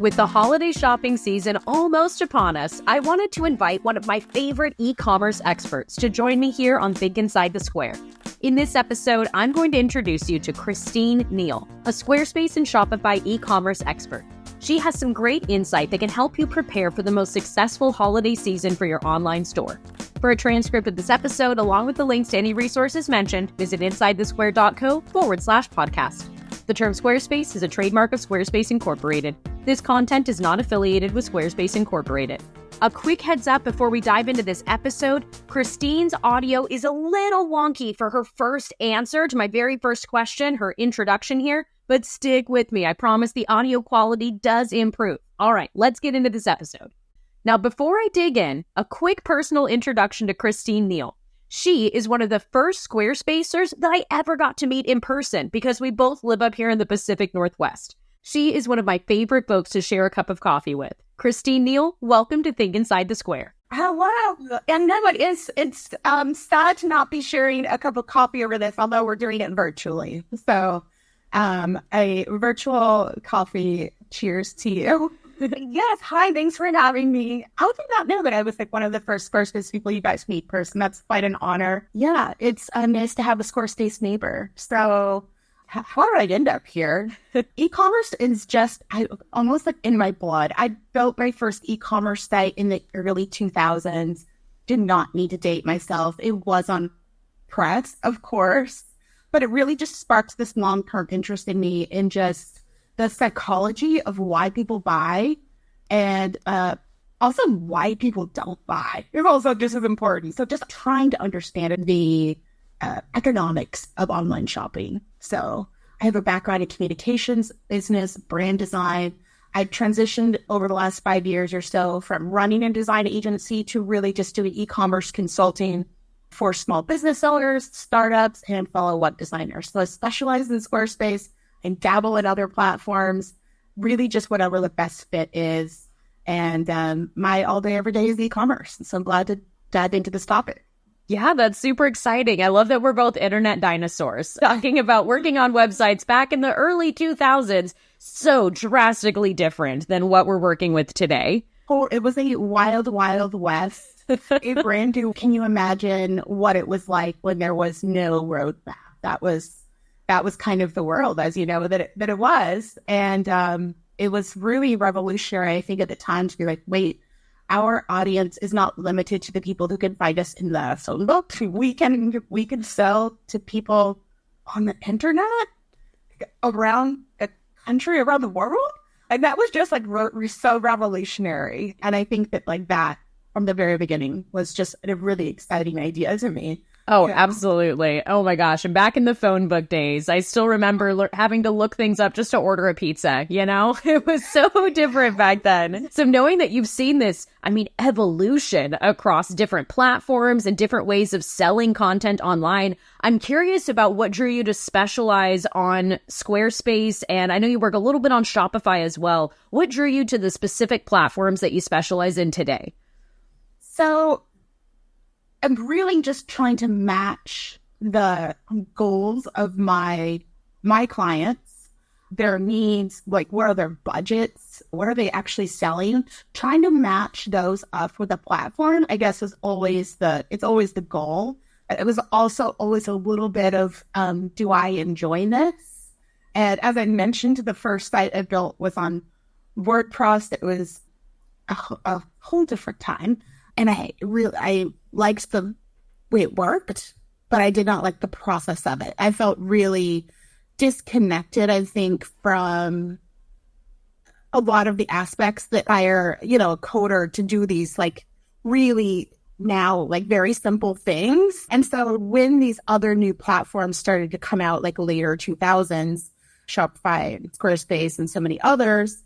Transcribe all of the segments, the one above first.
With the holiday shopping season almost upon us, I wanted to invite one of my favorite e-commerce experts to join me here on Think Inside the Square. In this episode, I'm going to introduce you to Kristine Neil, a Squarespace and Shopify e-commerce expert. She has some great insight that can help you prepare for the most successful holiday season for your online store. For a transcript of this episode, along with the links to any resources mentioned, visit insidethesquare.co/podcast. The term Squarespace is a trademark of Squarespace Incorporated. This content is not affiliated with Squarespace Incorporated. A quick heads up before we dive into this episode, Kristine's audio is a little wonky for her first answer to my very first question, her introduction here, but stick with me. I promise the audio quality does improve. All right, let's get into this episode. Now, before I dig in, a quick personal introduction to Kristine Neil. She is one of the first Squarespacers that I ever got to meet in person because we both live up here in the Pacific Northwest. She is one of my favorite folks to share a cup of coffee with. Kristine Neil, welcome to Think Inside the Square. Hello. And no, it's sad to not be sharing a cup of coffee over this, although we're doing it virtually. So a virtual coffee cheers to you. Yes. Hi. Thanks for having me. I did not know that I was one of the first Squarespace people you guys meet in person. That's quite an honor. Yeah. It's nice to have a Squarespace neighbor. So how did I end up here? E-commerce is just almost in my blood. I built my first e-commerce site in the early 2000s. Did not need to date myself. It was on Press, of course, but it really just sparked this long-term interest in me in just the psychology of why people buy and also why people don't buy. It's also just as important. So just trying to understand the economics of online shopping. So I have a background in communications, business, brand design. I transitioned over the last 5 years or so from running a design agency to really just doing e-commerce consulting for small business owners, startups, and fellow web designers. So I specialize in Squarespace and dabble in other platforms, really just whatever the best fit is. And my all day, every day is e-commerce. So I'm glad to dive into this topic. Yeah, that's super exciting. I love that we're both internet dinosaurs talking about working on websites back in the early 2000s. So drastically different than what we're working with today. Oh, it was a wild, wild west. A brand new, can you imagine what it was like when there was no roadmap? That was kind of the world, as you know, that it was. And it was really revolutionary, I think, at the time to be like, wait, our audience is not limited to the people who can find us in the phone book. We can sell to people on the internet around the country, around the world. And that was just so revolutionary. And I think that that from the very beginning was just a really exciting idea to me. Oh, yeah. Absolutely. Oh my gosh. And back in the phone book days, I still remember having to look things up just to order a pizza, you know? It was so different back then. So knowing that you've seen this, evolution across different platforms and different ways of selling content online, I'm curious about what drew you to specialize on Squarespace. And I know you work a little bit on Shopify as well. What drew you to the specific platforms that you specialize in today? So I'm really just trying to match the goals of my clients, their needs, what are their budgets, what are they actually selling? Trying to match those up with the platform, I guess, is always the goal. It was also always a little bit of, do I enjoy this? And as I mentioned, the first site I built was on WordPress. It was a whole different time. And I liked the way it worked, but I did not like the process of it. I felt really disconnected, I think, from a lot of the aspects that hire, a coder to do these really now very simple things. And so when these other new platforms started to come out later 2000s, Shopify, Squarespace, and so many others,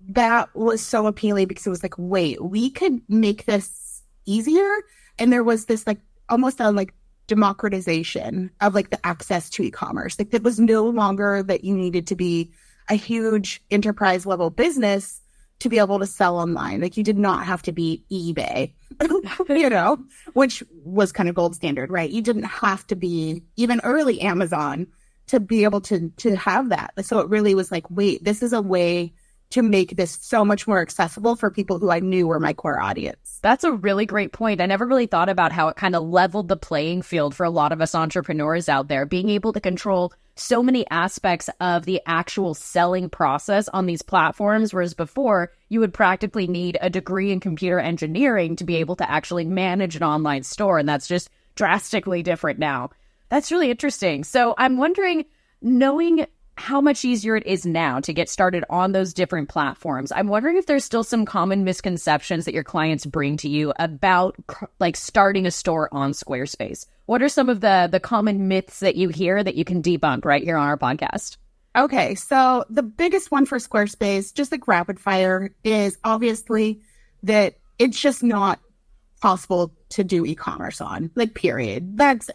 that was so appealing because it was wait, we could make this easier. And there was this almost a democratization of the access to e-commerce. It was no longer that you needed to be a huge enterprise level business to be able to sell online. You did not have to be eBay, which was kind of gold standard, right? You didn't have to be even early Amazon to be able to have that. So it really was wait, this is a way to make this so much more accessible for people who I knew were my core audience. That's a really great point. I never really thought about how it kind of leveled the playing field for a lot of us entrepreneurs out there, being able to control so many aspects of the actual selling process on these platforms, whereas before you would practically need a degree in computer engineering to be able to actually manage an online store. And that's just drastically different now. That's really interesting. So I'm wondering, knowing how much easier it is now to get started on those different platforms, I'm wondering if there's still some common misconceptions that your clients bring to you about like starting a store on Squarespace. What are some of the common myths that you hear that you can debunk right here on our podcast? Okay, so the biggest one for Squarespace, just like rapid fire, is obviously that it's just not possible to do e-commerce on, like, period. That's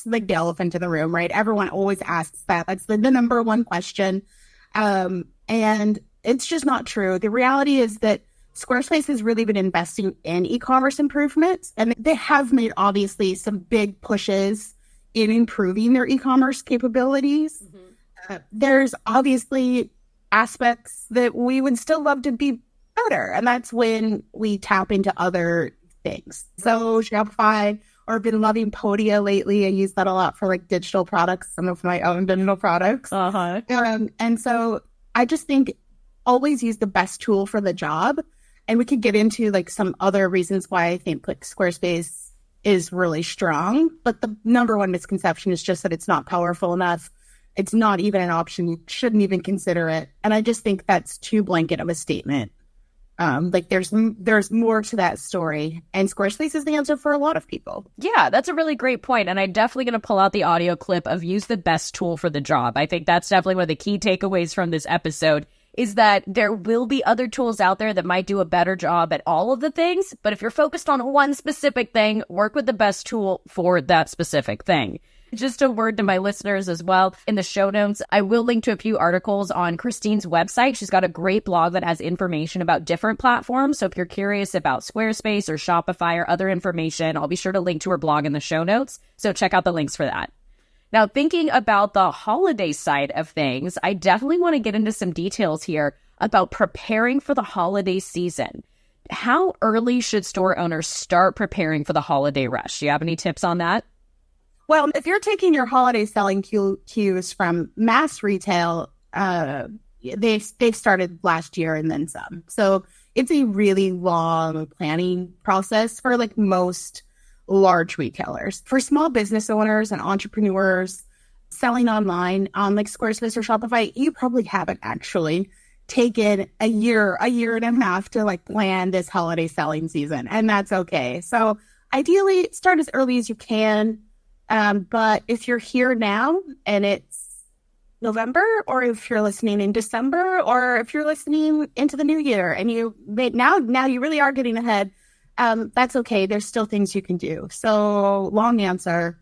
like the elephant in the room, right? Everyone always asks that. That's the number one question. And it's just not true. The reality is that Squarespace has really been investing in e-commerce improvements, and they have made obviously some big pushes in improving their e-commerce capabilities. There's obviously aspects that we would still love to be better, and that's when we tap into other things. So Shopify, or I've been loving Podia lately. I use that a lot for like digital products, some of my own digital products. And so I just think always use the best tool for the job. And we could get into like some other reasons why I think like Squarespace is really strong. But the number one misconception is just that it's not powerful enough. It's not even an option. You shouldn't even consider it. And I just think that's too blanket of a statement. Like there's more to that story, and Squarespace is the answer for a lot of people. Yeah, that's a really great point. And I'm definitely going to pull out the audio clip of use the best tool for the job. I think that's definitely one of the key takeaways from this episode is that there will be other tools out there that might do a better job at all of the things. But if you're focused on one specific thing, work with the best tool for that specific thing. Just a word to my listeners as well. In the show notes, I will link to a few articles on Kristine's website. She's got a great blog that has information about different platforms. So if you're curious about Squarespace or Shopify or other information, I'll be sure to link to her blog in the show notes. So check out the links for that. Now, thinking about the holiday side of things, I definitely want to get into some details here about preparing for the holiday season. How early should store owners start preparing for the holiday rush? Do you have any tips on that? Well, if you're taking your holiday selling cues from mass retail, they've started last year and then some. So it's a really long planning process for like most large retailers. For small business owners and entrepreneurs selling online on like Squarespace or Shopify, you probably haven't actually taken a year and a half to like plan this holiday selling season, and that's okay. So ideally, start as early as you can. But if you're here now and it's November, or if you're listening in December, or if you're listening into the new year and now you really are getting ahead, that's okay. There's still things you can do. So long answer.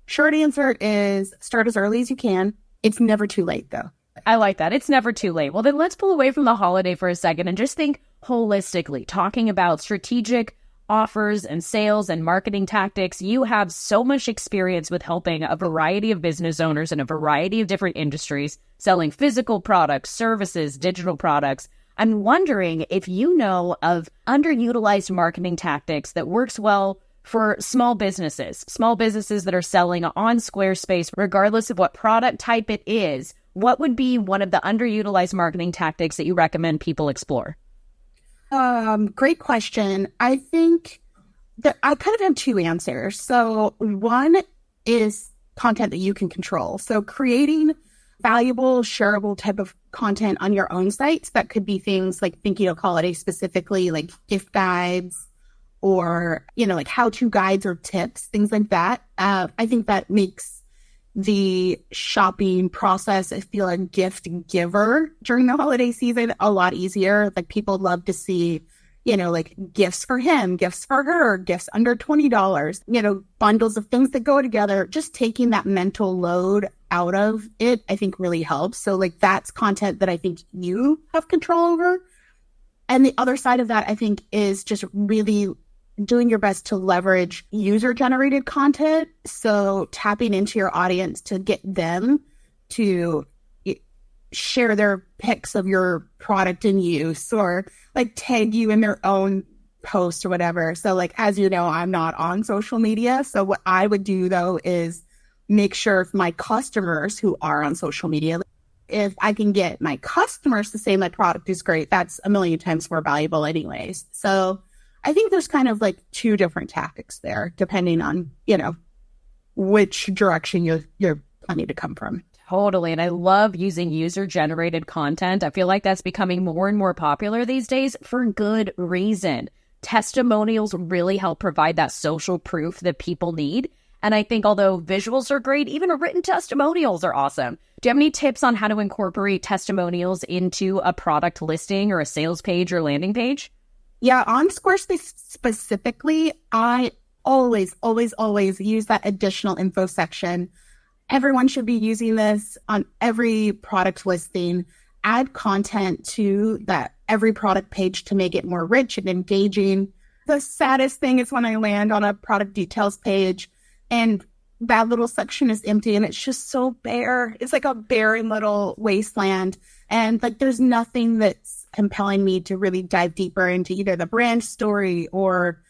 Short answer is start as early as you can. It's never too late though. I like that. It's never too late. Well, then let's pull away from the holiday for a second and just think holistically, talking about strategic offers and sales and marketing tactics. You have so much experience with helping a variety of business owners in a variety of different industries, selling physical products, services, digital products. I'm wondering if you know of underutilized marketing tactics that works well for small businesses that are selling on Squarespace, regardless of what product type it is. What would be one of the underutilized marketing tactics that you recommend people explore? Great question. I think that I kind of have two answers. So one is content that you can control. So creating valuable, shareable type of content on your own sites. That could be things like thinking of holiday specifically, like gift guides or, like how-to guides or tips, things like that. I think that makes the shopping process, if you're a gift giver during the holiday season, a lot easier. Like people love to see, like gifts for him, gifts for her, gifts under $20, bundles of things that go together. Just taking that mental load out of it, I think really helps. So like that's content that I think you have control over. And the other side of that, I think, is just really doing your best to leverage user-generated content. So tapping into your audience to get them to share their pics of your product in use or like tag you in their own post or whatever. So like, as you know, I'm not on social media. So what I would do though is make sure if my customers who are on social media, if I can get my customers to say my product is great, that's a million times more valuable anyways. So I think there's kind of like two different tactics there, depending on, which direction you're planning to come from. Totally. And I love using user-generated content. I feel like that's becoming more and more popular these days for good reason. Testimonials really help provide that social proof that people need. And I think although visuals are great, even written testimonials are awesome. Do you have any tips on how to incorporate testimonials into a product listing or a sales page or landing page? Yeah, on Squarespace specifically, I always use that additional info section. Everyone should be using this on every product listing. Add content to that every product page to make it more rich and engaging. The saddest thing is when I land on a product details page and that little section is empty and it's just so bare. It's like a barren little wasteland. And like there's nothing that's compelling me to really dive deeper into either the brand story or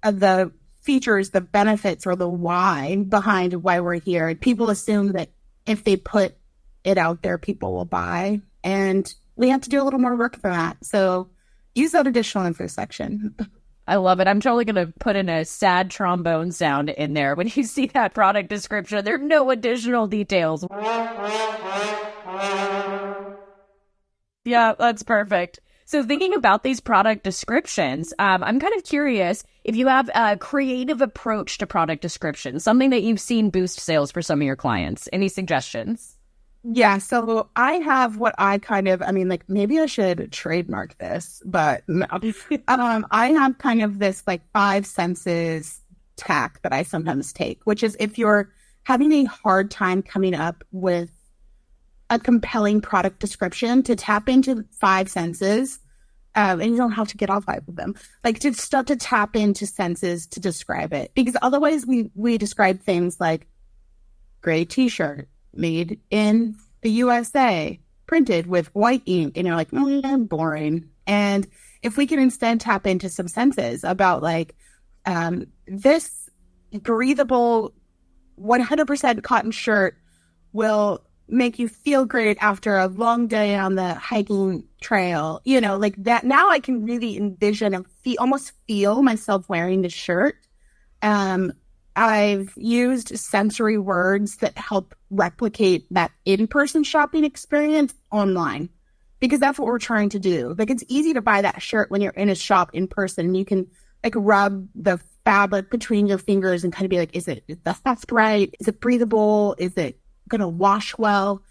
the features, the benefits, or the why behind why we're here. People assume that if they put it out there, people will buy. And we have to do a little more work for that. So use that additional info section. I love it. I'm totally going to put in a sad trombone sound in there. When you see that product description, there are no additional details. Yeah, that's perfect. So thinking about these product descriptions, I'm kind of curious if you have a creative approach to product descriptions, something that you've seen boost sales for some of your clients. Any suggestions? Yeah, so I have what I like maybe I should trademark this, but no. I have kind of this like 5 senses tack that I sometimes take, which is if you're having a hard time coming up with a compelling product description, to tap into 5 senses, and you don't have to get all 5 of them, like to start to tap into senses to describe it, because otherwise we describe things like gray t-shirt, made in the USA, printed with white ink, and you're like, boring. And if we can instead tap into some senses about like this breathable 100% cotton shirt will make you feel great after a long day on the hiking trail, like that. Now I can really envision and almost feel myself wearing the shirt. I've used sensory words that help replicate that in-person shopping experience online, because that's what we're trying to do. Like, it's easy to buy that shirt when you're in a shop in person. You can like rub the fabric between your fingers and kind of be like, is the theft right? Is it breathable? Is it going to wash well?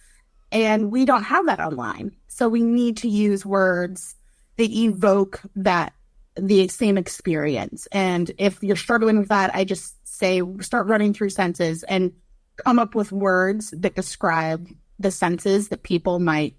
And we don't have that online. So we need to use words that evoke the same experience. And if you're struggling with that, I just say, start running through senses and come up with words that describe the senses that people might,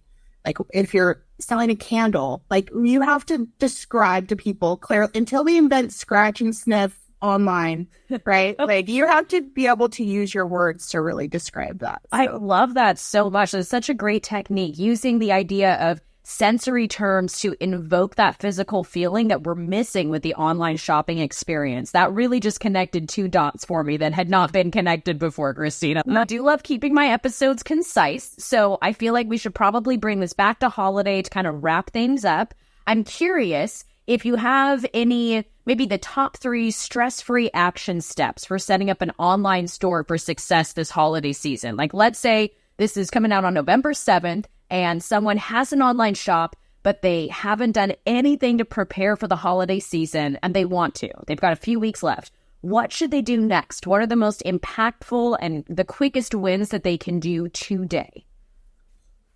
like if you're selling a candle, like you have to describe to people clearly until we invent scratch and sniff online, right? Like you have to be able to use your words to really describe that. So. I love that so much. It's such a great technique, using the idea of sensory terms to invoke that physical feeling that we're missing with the online shopping experience. That really just connected 2 dots for me that had not been connected before, Christina. I do love keeping my episodes concise, so I feel like we should probably bring this back to holiday to kind of wrap things up. I'm curious if you have any, maybe the top 3 stress-free action steps for setting up an online store for success this holiday season. Like, let's say this is coming out on November 7th, and someone has an online shop, but they haven't done anything to prepare for the holiday season, and they want to. They've got a few weeks left. What should they do next? What are the most impactful and the quickest wins that they can do today?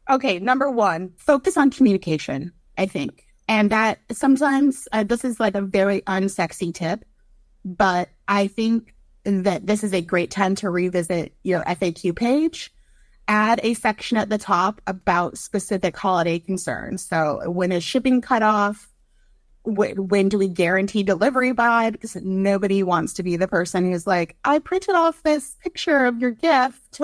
Okay, number 1, focus on communication, I think. And that sometimes, this is like a very unsexy tip, but I think that this is a great time to revisit your FAQ page. Add a section at the top about specific holiday concerns. So when is shipping cut off? When do we guarantee delivery by? Because nobody wants to be the person who's like, I printed off this picture of your gift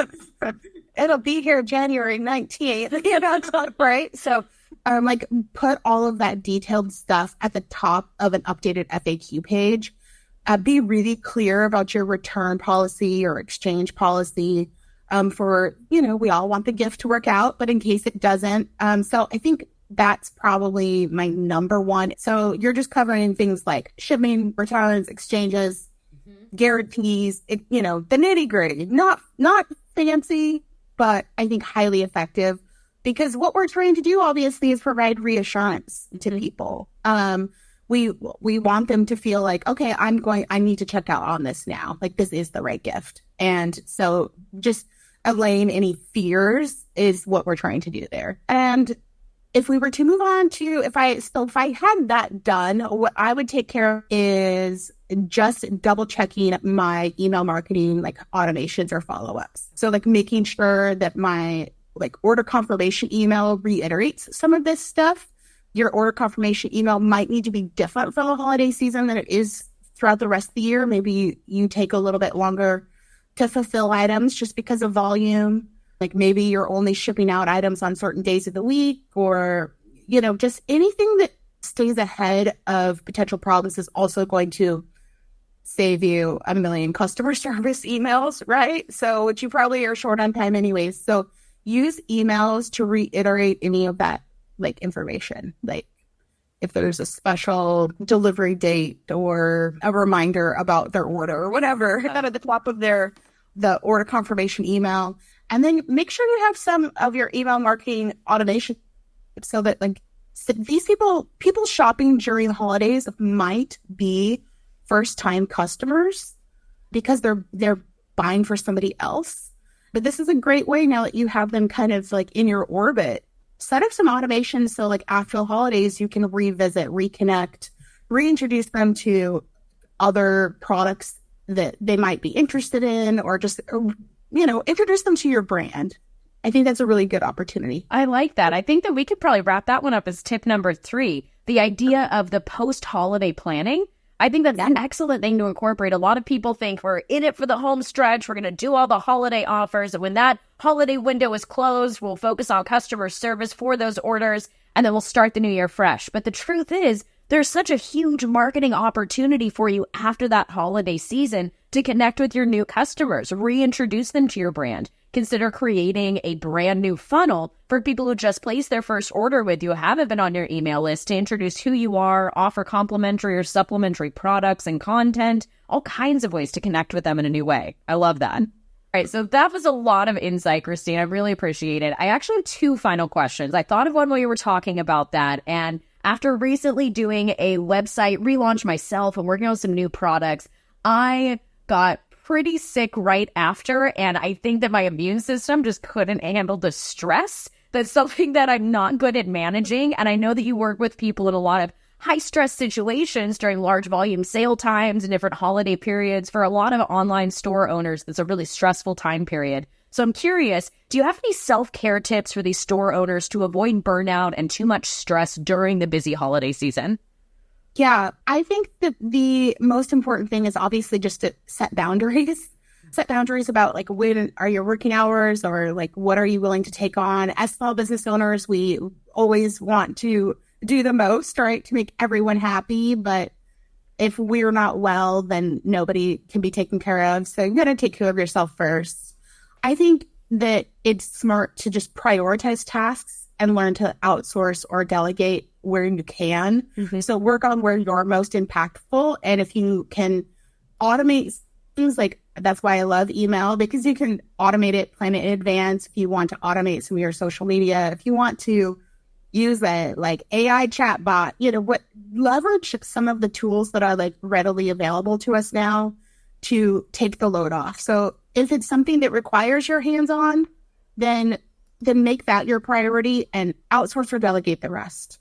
it'll be here January 19th, right? So like put all of that detailed stuff at the top of an updated FAQ page. Be really clear about your return policy or exchange policy. For, we all want the gift to work out, but in case it doesn't. So I think that's probably my number one. So you're just covering things like shipping, returns, exchanges, guarantees, the nitty gritty, not fancy, but I think highly effective, because what we're trying to do obviously is provide reassurance to people. We want them to feel like, okay, I need to check out on this now. Like, this is the right gift. And so just allaying any fears is what we're trying to do there. And if we were to move on to, if I had that done, what I would take care of is just double checking my email marketing, like automations or follow-ups. So like making sure that my order confirmation email reiterates some of this stuff. Your order confirmation email might need to be different for the holiday season than it is throughout the rest of the year. Maybe you take a little bit longer to fulfill items just because of volume. Like maybe you're only shipping out items on certain days of the week, or, just anything that stays ahead of potential problems is also going to save you a million customer service emails, right? So, which you probably are short on time anyways. So use emails to reiterate any of that information. Like if there's a special delivery date or a reminder about their order or whatever, hit that at the top of the order confirmation email. And then make sure you have some of your email marketing automation so that these people shopping during the holidays might be first-time customers because they're buying for somebody else. But this is a great way now that you have them kind of in your orbit. Set up some automation so after the holidays you can revisit, reconnect, reintroduce them to other products that they might be interested in, or just introduce them to your brand. I think that's a really good opportunity. I like that. I think that we could probably wrap that one up as tip number 3, the idea of the post-holiday planning. I think that's an excellent thing to incorporate. A lot of people think we're in it for the home stretch. We're going to do all the holiday offers. And when that holiday window is closed, we'll focus on customer service for those orders, and then we'll start the new year fresh. But the truth is, there's such a huge marketing opportunity for you after that holiday season to connect with your new customers, reintroduce them to your brand. Consider creating a brand new funnel for people who just placed their first order with you, haven't been on your email list, to introduce who you are, offer complimentary or supplementary products and content, all kinds of ways to connect with them in a new way. I love that. All right, so that was a lot of insight, Kristine. I really appreciate it. I actually have 2 final questions. I thought of one while you were talking about that, and after recently doing a website relaunch myself and working on some new products, I got pretty sick right after, and I think that my immune system just couldn't handle the stress. That's something that I'm not good at managing, and I know that you work with people in a lot of high-stress situations during large volume sale times and different holiday periods. For a lot of online store owners, it's a really stressful time period. So I'm curious, do you have any self-care tips for these store owners to avoid burnout and too much stress during the busy holiday season? Yeah, I think that the most important thing is obviously just to set boundaries. Set boundaries about when are your working hours, or what are you willing to take on. As small business owners, we always want to do the most, right, to make everyone happy. But if we're not well, then nobody can be taken care of. So you got to take care of yourself first. I think that it's smart to just prioritize tasks and learn to outsource or delegate where you can. Mm-hmm. So work on where you're most impactful. And if you can automate things, that's why I love email, because you can automate it, plan it in advance. If you want to automate some of your social media, if you want to use a AI chatbot, leverage some of the tools that are readily available to us now to take the load off. So if it's something that requires your hands-on, then make that your priority and outsource or delegate the rest.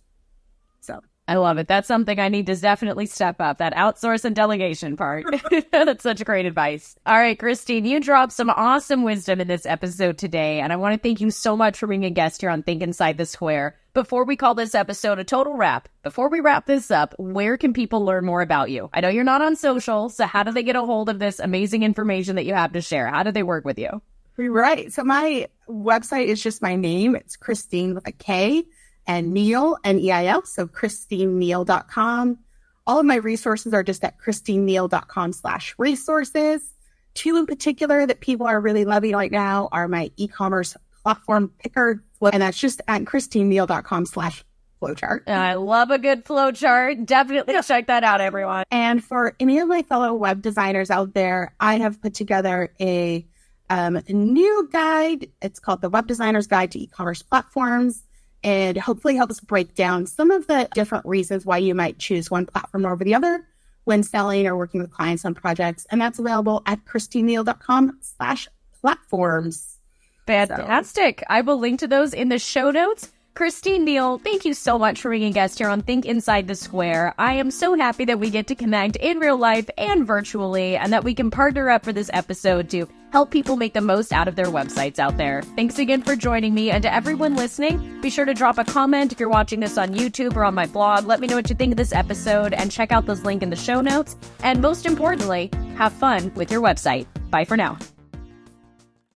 So I love it. That's something I need to definitely step up, that outsource and delegation part. That's such great advice. All right, Kristine, you dropped some awesome wisdom in this episode today, and I want to thank you so much for being a guest here on Think Inside the Square. Before we call this episode a total wrap, before we wrap this up, where can people learn more about you? I know you're not on social, so how do they get a hold of this amazing information that you have to share? How do they work with you? Right. So my website is just my name. It's Kristine with a K and Neil, Neil. So KristineNeil.com. All of my resources are just at KristineNeil.com/resources. Two in particular that people are really loving right now are my e-commerce platform picker. And that's just at KristineNeil.com/flowchart. I love a good flowchart. Definitely check that out, everyone. And for any of my fellow web designers out there, I have put together a new guide. It's called the Web Designer's Guide to E-commerce Platforms, and hopefully helps break down some of the different reasons why you might choose one platform over the other when selling or working with clients on projects. And that's available at KristineNeil.com/platforms. Fantastic. So I will link to those in the show notes. Kristine Neil, thank you so much for being a guest here on Think Inside the Square. I am so happy that we get to connect in real life and virtually, and that we can partner up for this episode to help people make the most out of their websites out there. Thanks again for joining me, and to everyone listening, be sure to drop a comment if you're watching this on YouTube or on my blog. Let me know what you think of this episode, and check out those links in the show notes. And most importantly, have fun with your website. Bye for now.